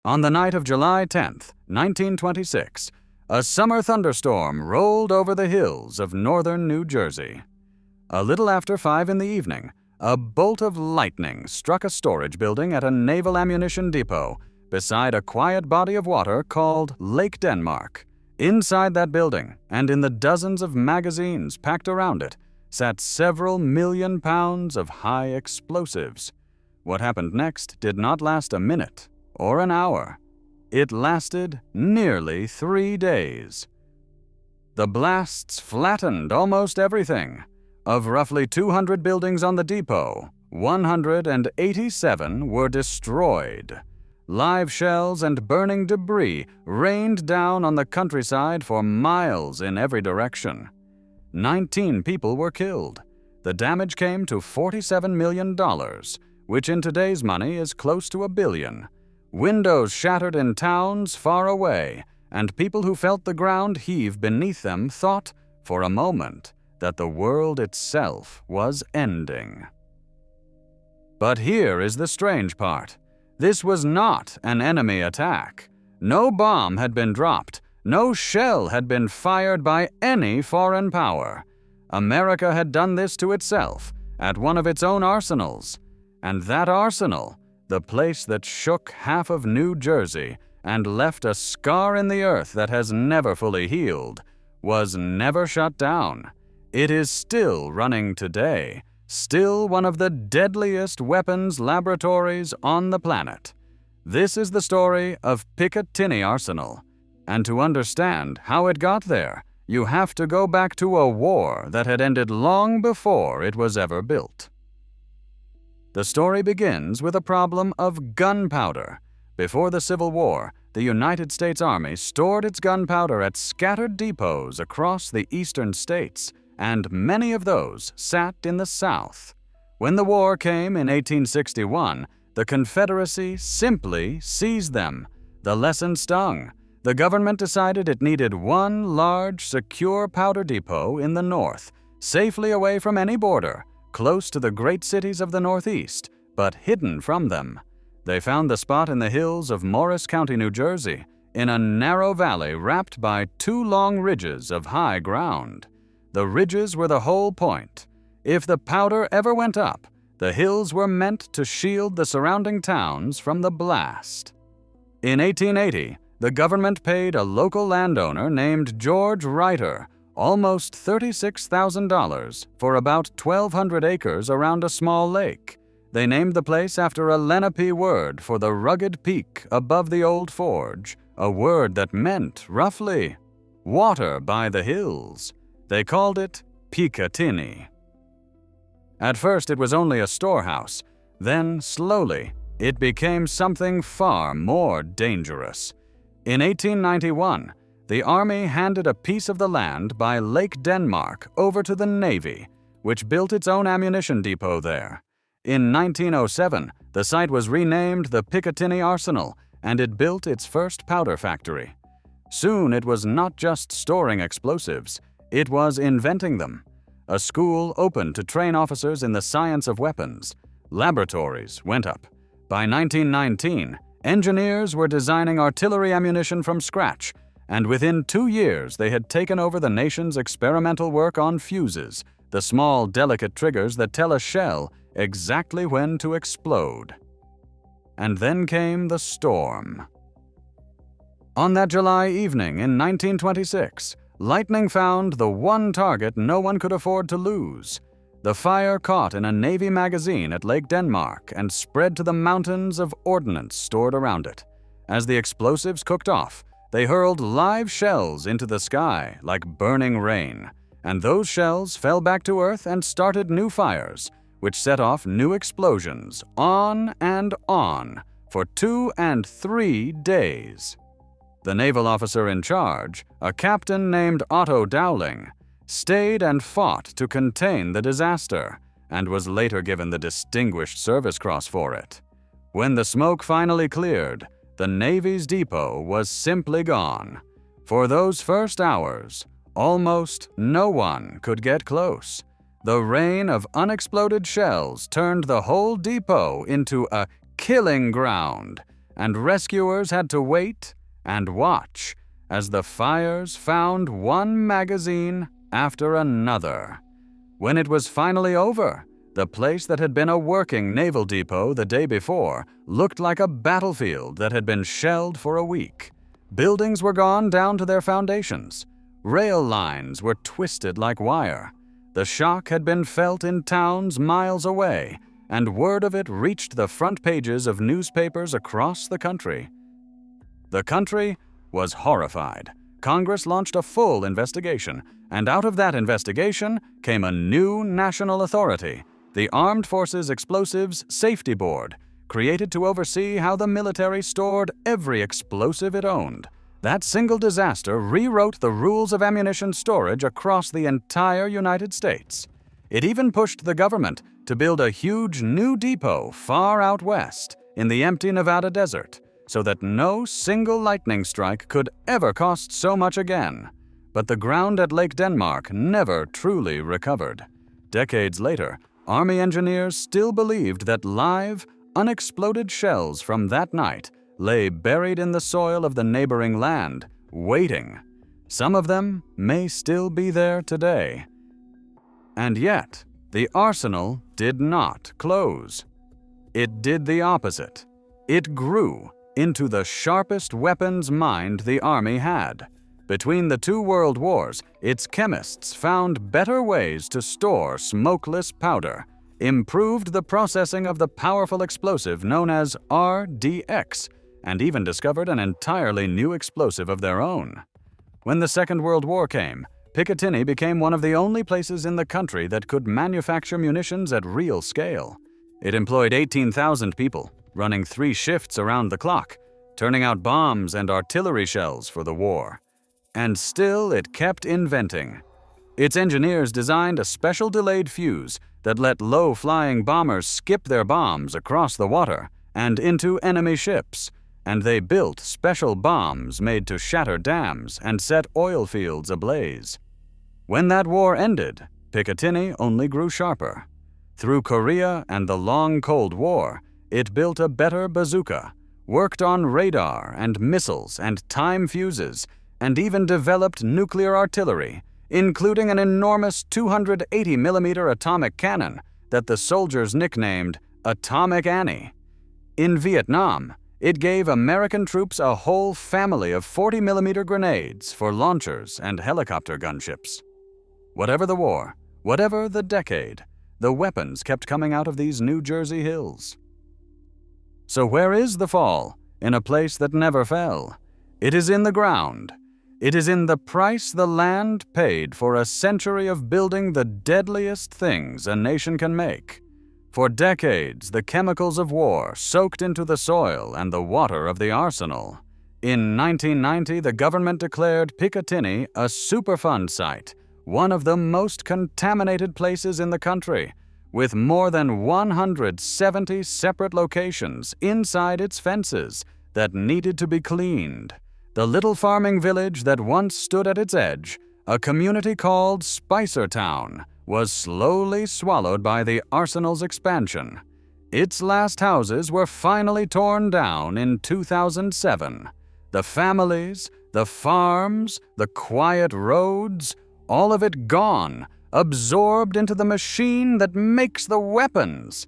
On the night of July 10th, 1926, a summer thunderstorm rolled over the hills of northern New Jersey. A little after 5 in the evening, a bolt of lightning struck a storage building at a naval ammunition depot beside a quiet body of water called Lake Denmark. Inside that building, and in the dozens of magazines packed around it, sat several million pounds of high explosives. What happened next did not last a minute or an hour. It lasted nearly 3 days. The blasts flattened almost everything. Of roughly 200 buildings on the depot, 187 were destroyed. Live shells and burning debris rained down on the countryside for miles in every direction. 19 people were killed. The damage came to $47 million, which in today's money is close to $1 billion. Windows shattered in towns far away, and people who felt the ground heave beneath them thought, for a moment, that the world itself was ending. But here is the strange part. This was not an enemy attack. No bomb had been dropped. No shell had been fired by any foreign power. America had done this to itself at one of its own arsenals. And that arsenal, the place that shook half of New Jersey and left a scar in the earth that has never fully healed, was never shut down. It is still running today, still one of the deadliest weapons laboratories on the planet. This is the story of Picatinny Arsenal. And to understand how it got there, you have to go back to a war that had ended long before it was ever built. The story begins with a problem of gunpowder. Before the Civil War, the United States Army stored its gunpowder at scattered depots across the eastern states, and many of those sat in the South. When the war came in 1861, the Confederacy simply seized them. The lesson stung. The government decided it needed one large, secure powder depot in the North, safely away from any border, close to the great cities of the Northeast, but hidden from them. They found the spot in the hills of Morris County, New Jersey, in a narrow valley wrapped by 2 long ridges of high ground. The ridges were the whole point. If the powder ever went up, the hills were meant to shield the surrounding towns from the blast. In 1880, the government paid a local landowner named George Reiter almost $36,000 for about 1,200 acres around a small lake. They named the place after a Lenape word for the rugged peak above the old forge, a word that meant, roughly, water by the hills. They called it Picatinny. At first it was only a storehouse. Then, slowly, it became something far more dangerous. In 1891, the Army handed a piece of the land by Lake Denmark over to the Navy, which built its own ammunition depot there. In 1907, the site was renamed the Picatinny Arsenal, and it built its first powder factory. Soon it was not just storing explosives, it was inventing them. A school opened to train officers in the science of weapons. Laboratories went up. By 1919, engineers were designing artillery ammunition from scratch, and within 2 years they had taken over the nation's experimental work on fuses, the small, delicate triggers that tell a shell exactly when to explode. And then came the storm. On that July evening in 1926, lightning found the one target no one could afford to lose. The fire caught in a Navy magazine at Lake Denmark and spread to the mountains of ordnance stored around it. As the explosives cooked off, they hurled live shells into the sky like burning rain, and those shells fell back to earth and started new fires, which set off new explosions on and on for 2 and 3 days. The naval officer in charge, a captain named Otto Dowling, stayed and fought to contain the disaster, and was later given the Distinguished Service Cross for it. When the smoke finally cleared, the Navy's depot was simply gone. For those first hours, almost no one could get close. The rain of unexploded shells turned the whole depot into a killing ground, and rescuers had to wait and watch as the fires found one magazine after another. When it was finally over, the place that had been a working naval depot the day before looked like a battlefield that had been shelled for a week. Buildings were gone down to their foundations. Rail lines were twisted like wire. The shock had been felt in towns miles away, and word of it reached the front pages of newspapers across the country. The country was horrified. Congress launched a full investigation, and out of that investigation came a new national authority, the Armed Forces Explosives Safety Board, created to oversee how the military stored every explosive it owned. That single disaster rewrote the rules of ammunition storage across the entire United States. It even pushed the government to build a huge new depot far out west in the empty Nevada desert, so that no single lightning strike could ever cost so much again. But the ground at Lake Denmark never truly recovered. Decades later, Army engineers still believed that live, unexploded shells from that night lay buried in the soil of the neighboring land, waiting. Some of them may still be there today. And yet, the arsenal did not close. It did the opposite. It grew into the sharpest weapons mind the Army had. Between the two world wars, its chemists found better ways to store smokeless powder, improved the processing of the powerful explosive known as RDX, and even discovered an entirely new explosive of their own. When the Second World War came, Picatinny became one of the only places in the country that could manufacture munitions at real scale. It employed 18,000 people, running 3 shifts around the clock, turning out bombs and artillery shells for the war. And still it kept inventing. Its engineers designed a special delayed fuse that let low-flying bombers skip their bombs across the water and into enemy ships, and they built special bombs made to shatter dams and set oil fields ablaze. When that war ended, Picatinny only grew sharper. Through Korea and the long Cold War, it built a better bazooka, worked on radar and missiles and time fuses, and even developed nuclear artillery, including an enormous 280mm atomic cannon that the soldiers nicknamed Atomic Annie. In Vietnam, it gave American troops a whole family of 40mm grenades for launchers and helicopter gunships. Whatever the war, whatever the decade, the weapons kept coming out of these New Jersey hills. So where is the fall in a place that never fell? It is in the ground. It is in the price the land paid for a century of building the deadliest things a nation can make. For decades, the chemicals of war soaked into the soil and the water of the arsenal. In 1990, the government declared Picatinny a Superfund site, one of the most contaminated places in the country, with more than 170 separate locations inside its fences that needed to be cleaned. The little farming village that once stood at its edge, a community called Spicertown, was slowly swallowed by the arsenal's expansion. Its last houses were finally torn down in 2007. The families, the farms, the quiet roads, all of it gone, absorbed into the machine that makes the weapons.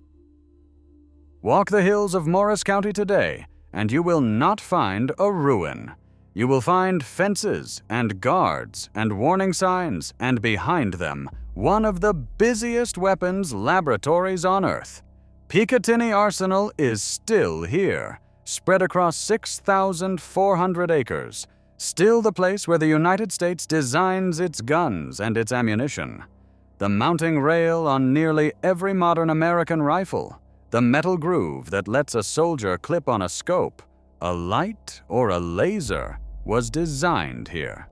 Walk the hills of Morris County today, and you will not find a ruin. You will find fences and guards and warning signs, and behind them, one of the busiest weapons laboratories on Earth. Picatinny Arsenal is still here, spread across 6,400 acres, still the place where the United States designs its guns and its ammunition. The mounting rail on nearly every modern American rifle, the metal groove that lets a soldier clip on a scope, a light or a laser, was designed here.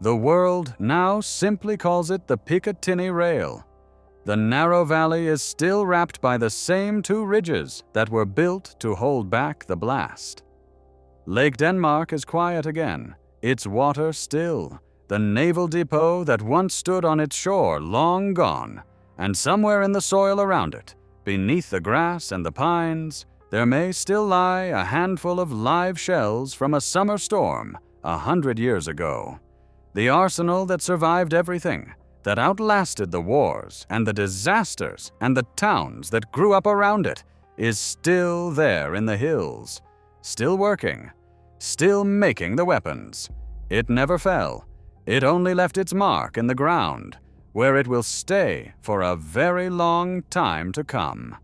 The world now simply calls it the Picatinny Rail. The narrow valley is still wrapped by the same 2 ridges that were built to hold back the blast. Lake Denmark is quiet again, its water still, the naval depot that once stood on its shore long gone, and somewhere in the soil around it, beneath the grass and the pines, there may still lie a handful of live shells from a summer storm 100 years ago. The arsenal that survived everything, that outlasted the wars and the disasters and the towns that grew up around it, is still there in the hills, still working, still making the weapons. It never fell. It only left its mark in the ground, where it will stay for a very long time to come.